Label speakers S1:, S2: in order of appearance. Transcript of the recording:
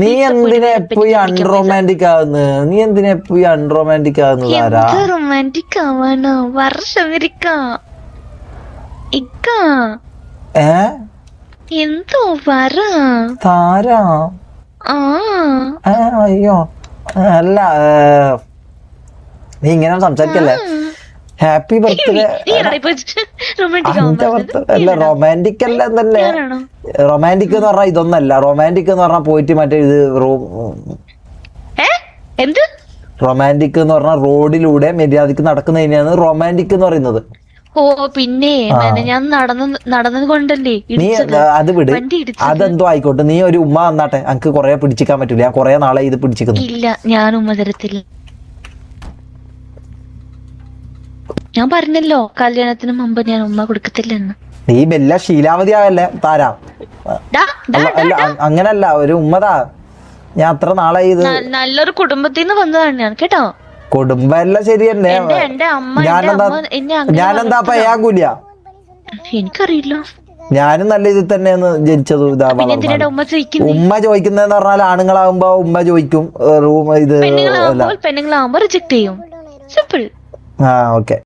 S1: നീ എന്തിനാ എപ്പോഴും അൺറൊമാൻറ്റിക് ആകുന്നത്? നീ എന്തിനാ എപ്പോഴും അൺറൊമാൻറ്റിക് ആകുന്നത്? ആരാ
S2: റൊമാൻറ്റിക് ആവാനോ? വർഷം ഇക്ക എന്തോ പറ
S1: താരാ? അയ്യോ അല്ല, നീ ഇങ്ങനെ സംസാരിക്കല്ലേ. Happy birthday. അല്ല റൊമാൻറ്റിക് അല്ല എന്നല്ലേ. റൊമാൻറ്റിക് എന്ന് പറഞ്ഞാൽ ഇതൊന്നല്ല. റൊമാൻറ്റിക് എന്ന് പറഞ്ഞാൽ പോയിട്ട് മറ്റേ ഇത് റൊമാൻറ്റിക് എന്ന് പറഞ്ഞാൽ റോഡിലൂടെ മര്യാദക്ക് നടക്കുന്നതിനാണ് റൊമാൻറ്റിക് എന്ന് പറയുന്നത്.
S2: ഓ പിന്നെ ഞാൻ നടന്നത് കൊണ്ടല്ലേ
S1: നീ അത് വിട്, അതെന്തോ ആയിക്കോട്ടെ. നീ ഒരു ഉമ്മ വന്നാട്ടെ, എനിക്ക് കൊറേ പിടിച്ചിക്കാൻ പറ്റൂല. ഞാൻ കൊറേ നാളെ ഇത് പിടിച്ചിരിക്കുന്നു.
S2: ഇല്ല, ഞാൻ ഉമ്മ തരത്തില്ല. ഞാൻ പറഞ്ഞല്ലോ കല്യാണത്തിന് മുമ്പ് ഞാൻ ഉമ്മ കൊടുക്കത്തില്ലെന്ന്.
S1: നീ വല്ല ശീലാവതി ആവല്ലേ താരാ. അല്ല അങ്ങനല്ല, ഒരു ഉമ്മതാ. ഞാൻ അത്ര നാളെ ഇത്
S2: നല്ലൊരു കുടുംബത്തിൽ നിന്ന് വന്നതാണ് ഞാൻ കേട്ടോ.
S1: കുടുംബം ശരി തന്നെ. ഞാനെന്താ അപ്പൊ ഏകൂല?
S2: എനിക്കറിയില്ല.
S1: ഞാനും നല്ല ഇതിൽ തന്നെയാണ് ജനിച്ചത്. ഉമ്മ ചോദിക്കുന്നതെന്ന് പറഞ്ഞാൽ ആണുങ്ങളാകുമ്പോ ഉമ്മ ചോദിക്കും. റൂം ഇത്
S2: പെണ്ണുങ്ങളാകുമ്പോ റിജക്ട് ചെയ്യും. സിമ്പിൾ.
S1: ഓക്കെ.